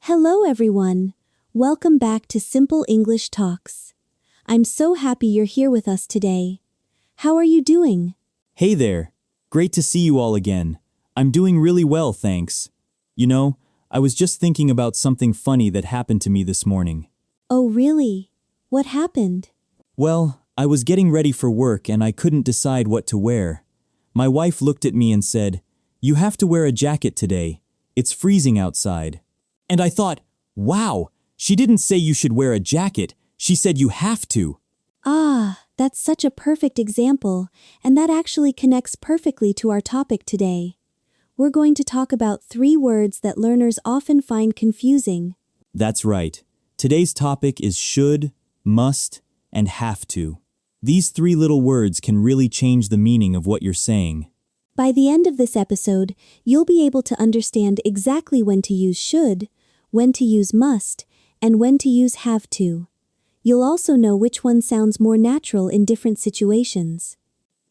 Hello everyone. Welcome back to Simple English Talks. I'm so happy you're here with us today. How are you doing? Hey there. Great to see you all again. I'm doing really well, thanks. You know, I was just thinking about something funny that happened to me this morning. Oh really? What happened? Well, I was getting ready for work and I couldn't decide what to wear. My wife looked at me and said, "You have to wear a jacket today. It's freezing outside." And I thought, wow, she didn't say you should wear a jacket, she said you have to. That's such a perfect example, and that actually connects perfectly to our topic today. We're going to talk about 3 words that learners often find confusing. That's right. Today's topic is should, must, and have to. These 3 little words can really change the meaning of what you're saying. By the end of this episode, you'll be able to understand exactly when to use should, when to use must, and when to use have to. You'll also know which one sounds more natural in different situations.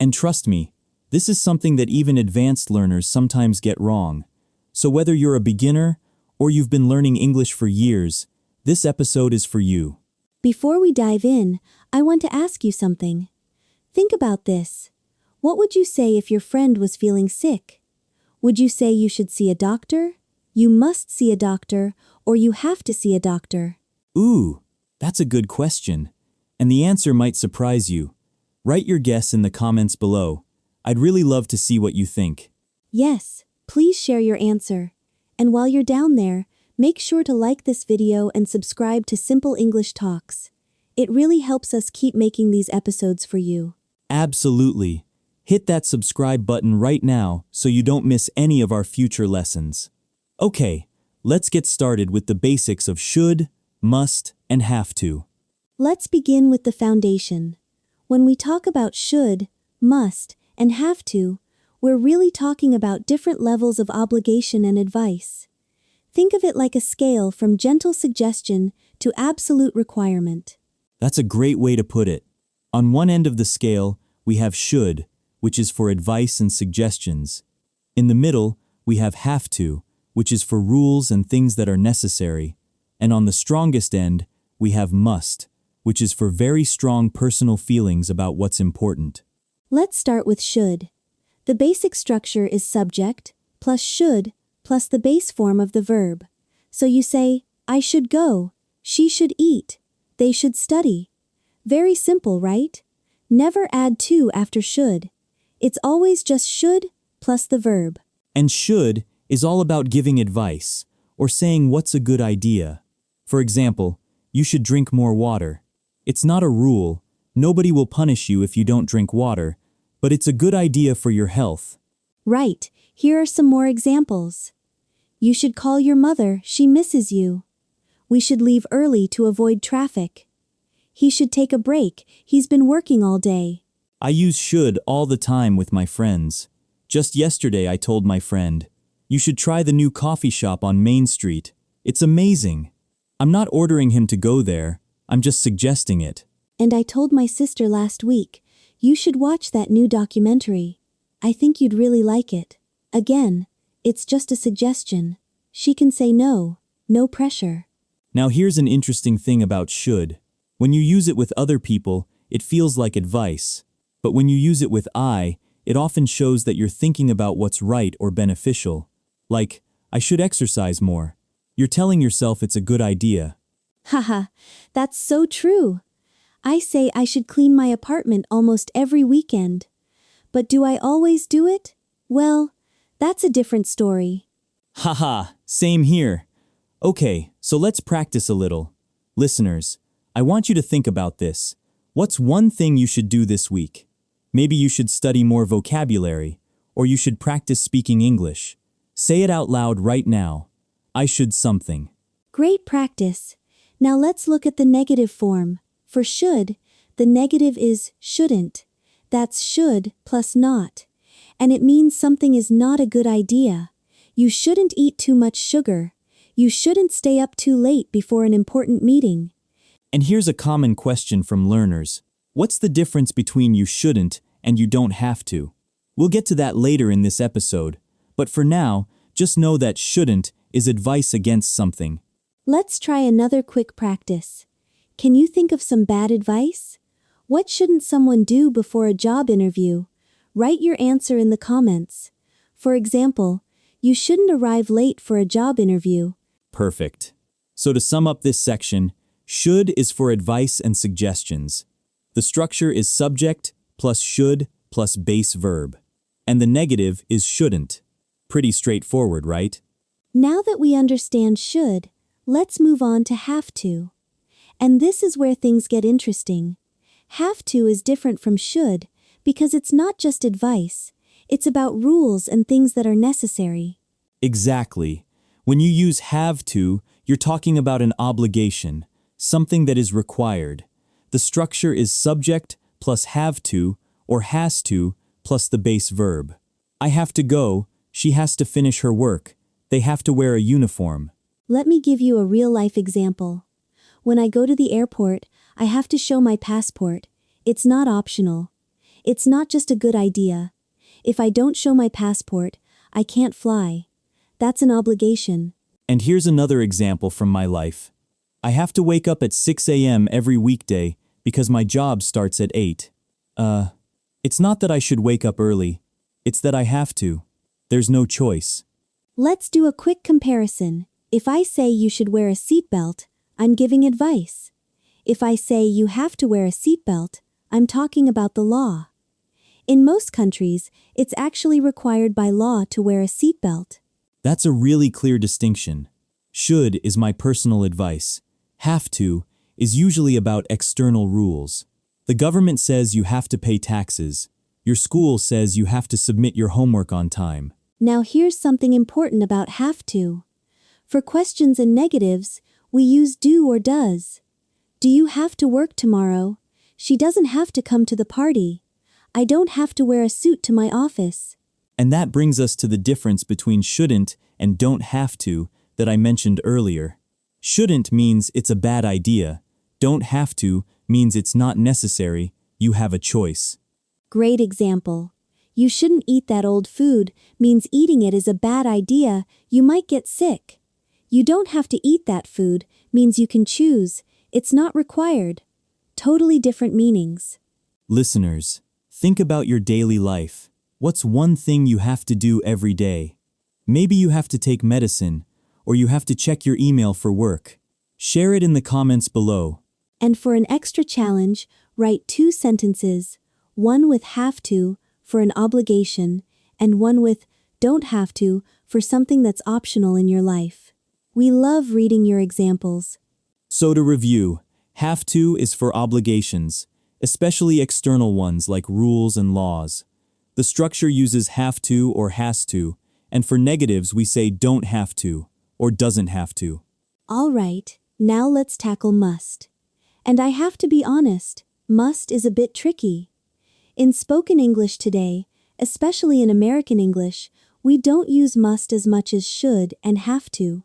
And trust me, this is something that even advanced learners sometimes get wrong. So whether you're a beginner or you've been learning English for years, this episode is for you. Before we dive in, I want to ask you something. Think about this. What would you say if your friend was feeling sick? Would you say you should see a doctor, you must see a doctor, or you have to see a doctor? Ooh, that's a good question. And the answer might surprise you. Write your guess in the comments below. I'd really love to see what you think. Yes, please share your answer. And while you're down there, make sure to like this video and subscribe to Simple English Talks. It really helps us keep making these episodes for you. Absolutely. Hit that subscribe button right now so you don't miss any of our future lessons. Okay, let's get started with the basics of should, must, and have to. Let's begin with the foundation. When we talk about should, must, and have to, we're really talking about different levels of obligation and advice. Think of it like a scale from gentle suggestion to absolute requirement. That's a great way to put it. On one end of the scale, we have should, which is for advice and suggestions. In the middle, we have have to, which is for rules and things that are necessary. And on the strongest end, we have must, which is for very strong personal feelings about what's important. Let's start with should. The basic structure is subject plus should plus the base form of the verb. So you say, I should go, she should eat, they should study. Very simple, right? Never add to after should. It's always just should plus the verb. And should is all about giving advice, or saying what's a good idea. For example, you should drink more water. It's not a rule, nobody will punish you if you don't drink water, but it's a good idea for your health. Right, here are some more examples. You should call your mother, she misses you. We should leave early to avoid traffic. He should take a break, he's been working all day. I use should all the time with my friends. Just yesterday I told my friend, "You should try the new coffee shop on Main Street. It's amazing." I'm not ordering him to go there, I'm just suggesting it. And I told my sister last week, you should watch that new documentary. I think you'd really like it. Again, it's just a suggestion. She can say no, no pressure. Now here's an interesting thing about should. When you use it with other people, it feels like advice. But when you use it with I, it often shows that you're thinking about what's right or beneficial. Like, I should exercise more. You're telling yourself it's a good idea. Haha, that's so true. I say I should clean my apartment almost every weekend. But do I always do it? Well, that's a different story. Haha, same here. Okay, so let's practice a little. Listeners, I want you to think about this. What's one thing you should do this week? Maybe you should study more vocabulary, or you should practice speaking English. Say it out loud right now. I should something. Great practice. Now let's look at the negative form. For should, the negative is shouldn't. That's should plus not. And it means something is not a good idea. You shouldn't eat too much sugar. You shouldn't stay up too late before an important meeting. And here's a common question from learners. What's the difference between you shouldn't and you don't have to? We'll get to that later in this episode, but for now, just know that shouldn't is advice against something. Let's try another quick practice. Can you think of some bad advice? What shouldn't someone do before a job interview? Write your answer in the comments. For example, you shouldn't arrive late for a job interview. Perfect. So to sum up this section, should is for advice and suggestions. The structure is subject plus should plus base verb. And the negative is shouldn't. Pretty straightforward, right? Now that we understand should, let's move on to have to. And this is where things get interesting. Have to is different from should because it's not just advice. It's about rules and things that are necessary. Exactly. When you use have to, you're talking about an obligation, something that is required. The structure is subject plus have to or has to plus the base verb. I have to go, she has to finish her work, they have to wear a uniform. Let me give you a real-life example. When I go to the airport, I have to show my passport. It's not optional. It's not just a good idea. If I don't show my passport, I can't fly. That's an obligation. And here's another example from my life. I have to wake up at 6 a.m. every weekday because my job starts at 8. It's not that I should wake up early. It's that I have to. There's no choice. Let's do a quick comparison. If I say you should wear a seatbelt, I'm giving advice. If I say you have to wear a seatbelt, I'm talking about the law. In most countries, it's actually required by law to wear a seatbelt. That's a really clear distinction. Should is my personal advice. Have to is usually about external rules. The government says you have to pay taxes. Your school says you have to submit your homework on time. Now here's something important about have to. For questions and negatives, we use do or does. Do you have to work tomorrow? She doesn't have to come to the party. I don't have to wear a suit to my office. And that brings us to the difference between shouldn't and don't have to that I mentioned earlier. Shouldn't means it's a bad idea. Don't have to means it's not necessary, you have a choice. Great example. You shouldn't eat that old food means eating it is a bad idea, you might get sick. You don't have to eat that food means you can choose, it's not required. Totally different meanings. Listeners, think about your daily life. What's one thing you have to do every day? Maybe you have to take medicine, or you have to check your email for work. Share it in the comments below. And for an extra challenge, write 2 sentences, one with have to for an obligation, and one with don't have to for something that's optional in your life. We love reading your examples. So to review, have to is for obligations, especially external ones like rules and laws. The structure uses have to or has to, and for negatives we say don't have to or doesn't have to. All right, now let's tackle must. And I have to be honest, must is a bit tricky. In spoken English today, especially in American English, we don't use must as much as should and have to.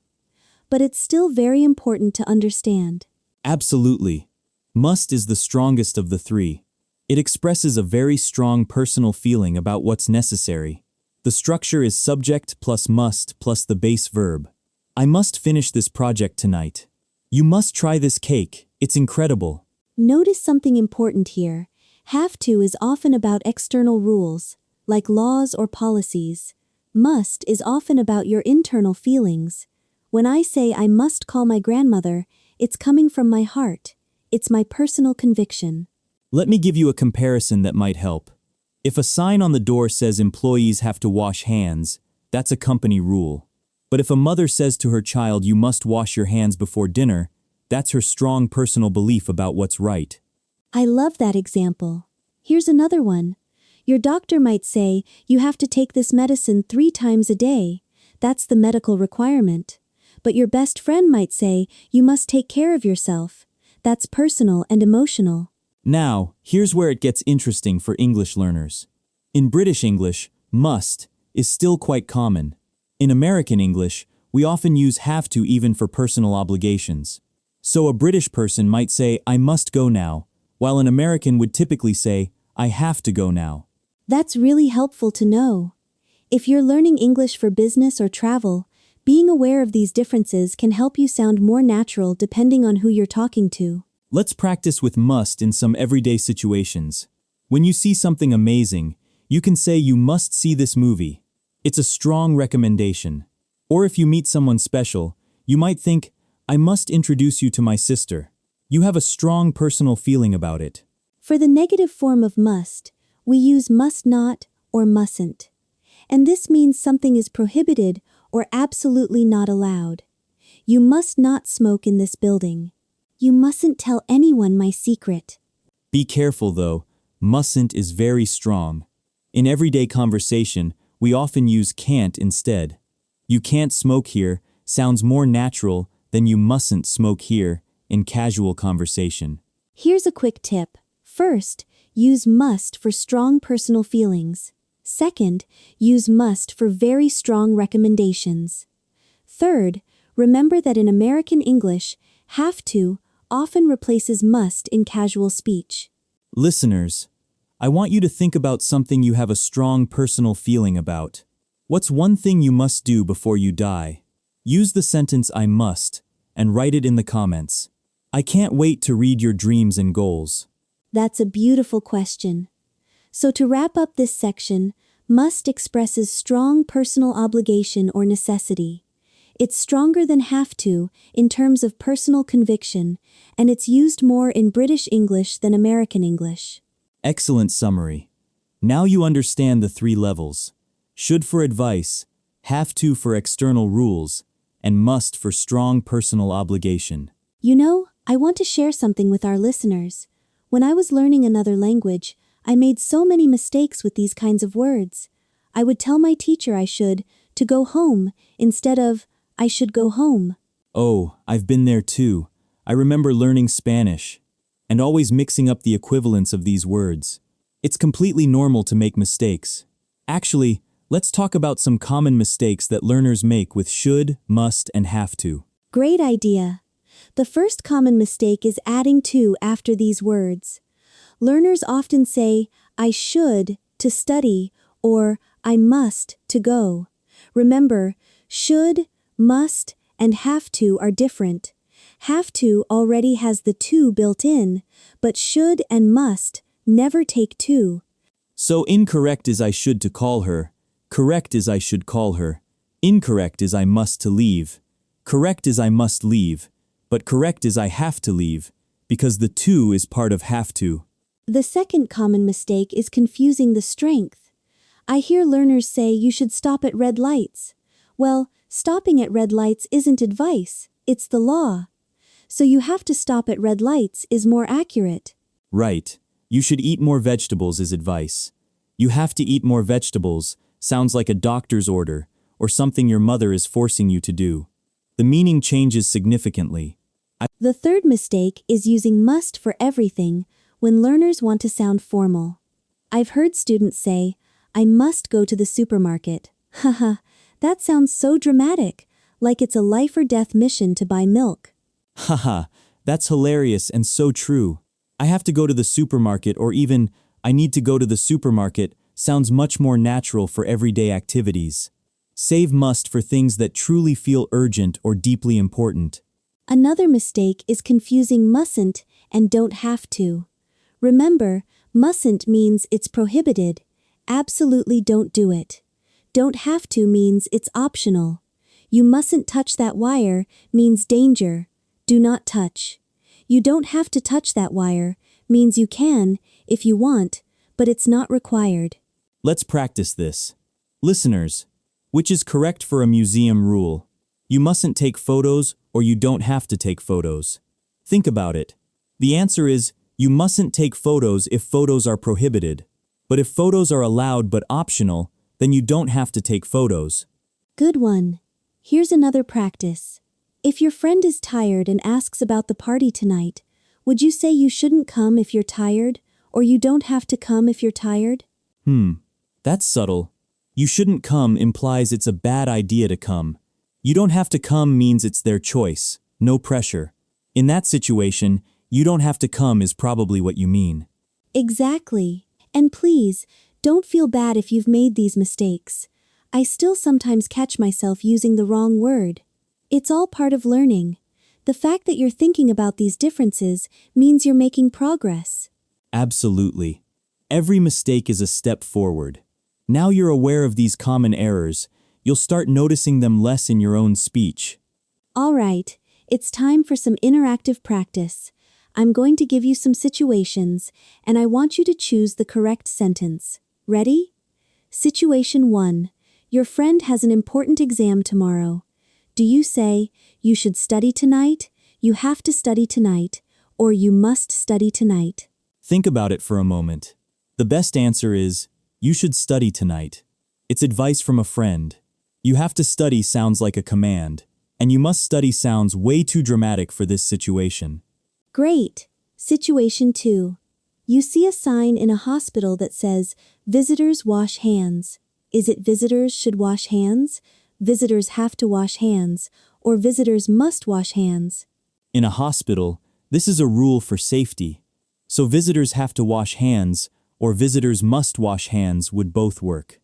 But it's still very important to understand. Absolutely. Must is the strongest of the three. It expresses a very strong personal feeling about what's necessary. The structure is subject plus must plus the base verb. I must finish this project tonight. You must try this cake, it's incredible. Notice something important here. Have to is often about external rules, like laws or policies. Must is often about your internal feelings. When I say I must call my grandmother, it's coming from my heart. It's my personal conviction. Let me give you a comparison that might help. If a sign on the door says employees have to wash hands, that's a company rule. But if a mother says to her child you must wash your hands before dinner, that's her strong personal belief about what's right. I love that example. Here's another one. Your doctor might say you have to take this medicine 3 times a day. That's the medical requirement. But your best friend might say you must take care of yourself. That's personal and emotional. Now, here's where it gets interesting for English learners. In British English, must is still quite common. In American English, we often use have to even for personal obligations. So a British person might say, I must go now, while an American would typically say, I have to go now. That's really helpful to know. If you're learning English for business or travel, Being aware of these differences can help you sound more natural depending on who you're talking to. Let's practice with must in some everyday situations. When you see something amazing, you can say you must see this movie. It's a strong recommendation. Or if you meet someone special, you might think, I must introduce you to my sister. You have a strong personal feeling about it. For the negative form of must, we use must not or mustn't. And this means something is prohibited or absolutely not allowed. You must not smoke in this building. You mustn't tell anyone my secret. Be careful though, mustn't is very strong. In everyday conversation, we often use can't instead. You can't smoke here sounds more natural than you mustn't smoke here in casual conversation. Here's a quick tip. First, use must for strong personal feelings. Second, use must for very strong recommendations. Third, remember that in American English, have to often replaces must in casual speech. Listeners, I want you to think about something you have a strong personal feeling about. What's one thing you must do before you die? Use the sentence I must and write it in the comments. I can't wait to read your dreams and goals. That's a beautiful question. So to wrap up this section, must expresses strong personal obligation or necessity. It's stronger than have to in terms of personal conviction, and it's used more in British English than American English. Excellent summary. Now you understand the 3 levels. Should for advice, have to for external rules, and must for strong personal obligation. You know, I want to share something with our listeners. When I was learning another language, I made so many mistakes with these kinds of words. I would tell my teacher I should to go home instead of I should go home. Oh, I've been there too. I remember learning Spanish and always mixing up the equivalents of these words. It's completely normal to make mistakes. Actually, let's talk about some common mistakes that learners make with should, must, and have to. Great idea. The first common mistake is adding to after these words. Learners often say, I should to study or I must to go. Remember, should, must, and have to are different. Have to already has the to built in, but should and must never take to. So incorrect is I should to call her. Correct is I should call her. Incorrect is I must to leave. Correct is I must leave. But correct is I have to leave, because the to is part of have to. The second common mistake is confusing the strength. I hear learners say you should stop at red lights. Well, stopping at red lights isn't advice, it's the law. So you have to stop at red lights is more accurate. Right. You should eat more vegetables is advice. You have to eat more vegetables sounds like a doctor's order or something your mother is forcing you to do. The meaning changes significantly. The third mistake is using must for everything when learners want to sound formal. I've heard students say, I must go to the supermarket. Haha, that sounds so dramatic, like it's a life or death mission to buy milk. Haha, that's hilarious and so true. I have to go to the supermarket or even I need to go to the supermarket sounds much more natural for everyday activities. Save must for things that truly feel urgent or deeply important. Another mistake is confusing mustn't and don't have to. Remember, mustn't means it's prohibited. Absolutely don't do it. Don't have to means it's optional. You mustn't touch that wire means danger. Do not touch. You don't have to touch that wire means you can, if you want, but it's not required. Let's practice this. Listeners, which is correct for a museum rule? You mustn't take photos or you don't have to take photos. Think about it. The answer is, you mustn't take photos if photos are prohibited. But if photos are allowed but optional, then you don't have to take photos. Good one. Here's another practice. If your friend is tired and asks about the party tonight, would you say you shouldn't come if you're tired, or you don't have to come if you're tired? That's subtle. You shouldn't come implies it's a bad idea to come. You don't have to come means it's their choice, no pressure. In that situation, you don't have to come is probably what you mean. Exactly. And please, don't feel bad if you've made these mistakes. I still sometimes catch myself using the wrong word. It's all part of learning. The fact that you're thinking about these differences means you're making progress. Absolutely. Every mistake is a step forward. Now you're aware of these common errors, you'll start noticing them less in your own speech. All right, it's time for some interactive practice. I'm going to give you some situations, and I want you to choose the correct sentence. Ready? Situation 1. Your friend has an important exam tomorrow. Do you say, you should study tonight, you have to study tonight, or you must study tonight? Think about it for a moment. The best answer is, you should study tonight. It's advice from a friend. You have to study sounds like a command, and you must study sounds way too dramatic for this situation. Great. Situation 2. You see a sign in a hospital that says, visitors wash hands. Is it visitors should wash hands, visitors have to wash hands, or visitors must wash hands? In a hospital, this is a rule for safety. So visitors have to wash hands, or visitors must wash hands would both work.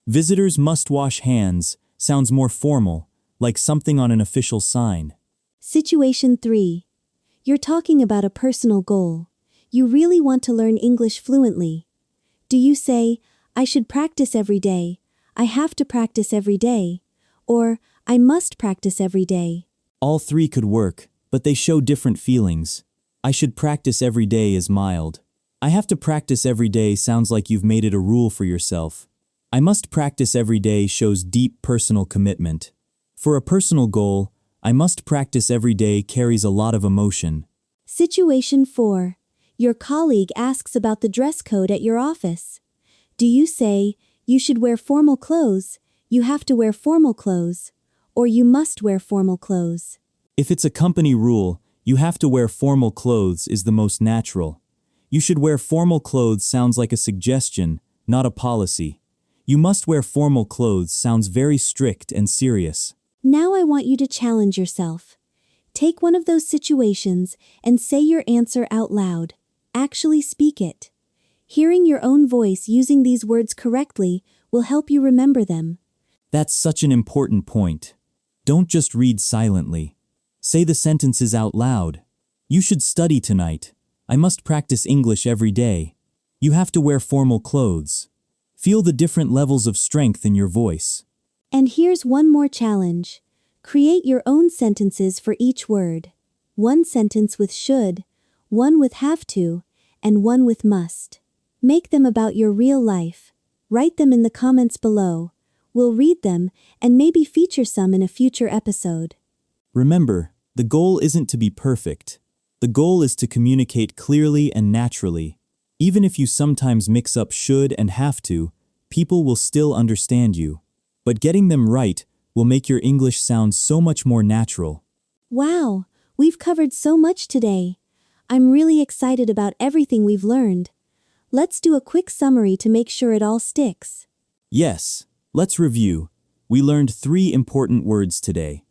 Visitors must wash hands sounds more formal, like something on an official sign. Situation 3. You're talking about a personal goal. You really want to learn English fluently. Do you say, I should practice every day, I have to practice every day, or I must practice every day? All three could work, but they show different feelings. I should practice every day is mild. I have to practice every day sounds like you've made it a rule for yourself. I must practice every day shows deep personal commitment. For a personal goal, I must practice every day carries a lot of emotion. Situation 4. Your colleague asks about the dress code at your office. Do you say, you should wear formal clothes, you have to wear formal clothes, or you must wear formal clothes? If it's a company rule, you have to wear formal clothes is the most natural. You should wear formal clothes sounds like a suggestion, not a policy. You must wear formal clothes sounds very strict and serious. Now I want you to challenge yourself. Take one of those situations and say your answer out loud. Actually speak it. Hearing your own voice using these words correctly will help you remember them. That's such an important point. Don't just read silently. Say the sentences out loud. You should study tonight. I must practice English every day. You have to wear formal clothes. Feel the different levels of strength in your voice. And here's one more challenge. Create your own sentences for each word. One sentence with should, one with have to, and one with must. Make them about your real life. Write them in the comments below. We'll read them and maybe feature some in a future episode. Remember, the goal isn't to be perfect. The goal is to communicate clearly and naturally. Even if you sometimes mix up should and have to, people will still understand you. But getting them right will make your English sound so much more natural. Wow, we've covered so much today. I'm really excited about everything we've learned. Let's do a quick summary to make sure it all sticks. Yes, let's review. We learned 3 important words today.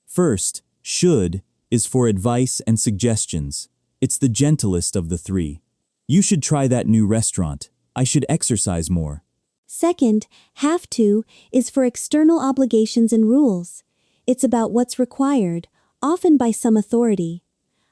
First, should is for advice and suggestions. It's the gentlest of the 3. You should try that new restaurant. I should exercise more. Second, have to is for external obligations and rules. It's about what's required, often by some authority.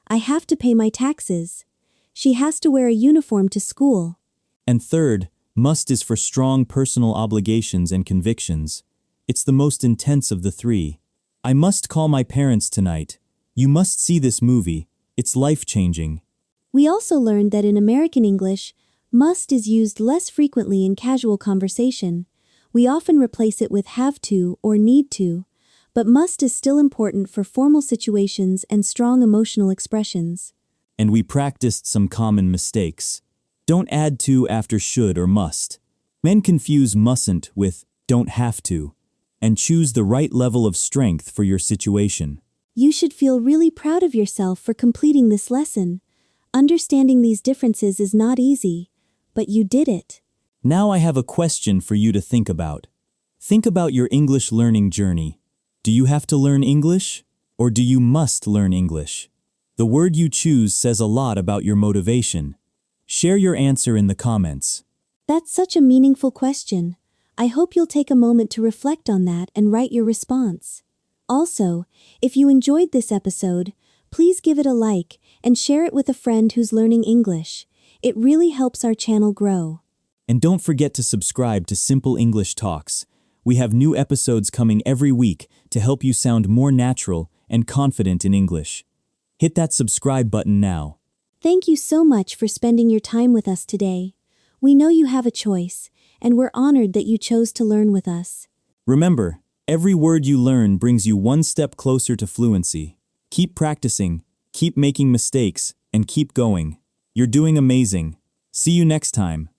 I have to pay my taxes. She has to wear a uniform to school. And third, must is for strong personal obligations and convictions. It's the most intense of the 3. I must call my parents tonight. You must see this movie. It's life-changing. We also learned that in American English, must is used less frequently in casual conversation. We often replace it with have to or need to, but must is still important for formal situations and strong emotional expressions. And we practiced some common mistakes. Don't add to after should or must. Men confuse mustn't with don't have to, and choose the right level of strength for your situation. You should feel really proud of yourself for completing this lesson. Understanding these differences is not easy, but you did it. Now I have a question for you to think about. Think about your English learning journey. Do you have to learn English, or do you must learn English? The word you choose says a lot about your motivation. Share your answer in the comments. That's such a meaningful question. I hope you'll take a moment to reflect on that and write your response. Also, if you enjoyed this episode, please give it a like and share it with a friend who's learning English. It really helps our channel grow. And don't forget to subscribe to Simple English Talks. We have new episodes coming every week to help you sound more natural and confident in English. Hit that subscribe button now. Thank you so much for spending your time with us today. We know you have a choice, and we're honored that you chose to learn with us. Remember, every word you learn brings you one step closer to fluency. Keep practicing, keep making mistakes, and keep going. You're doing amazing. See you next time.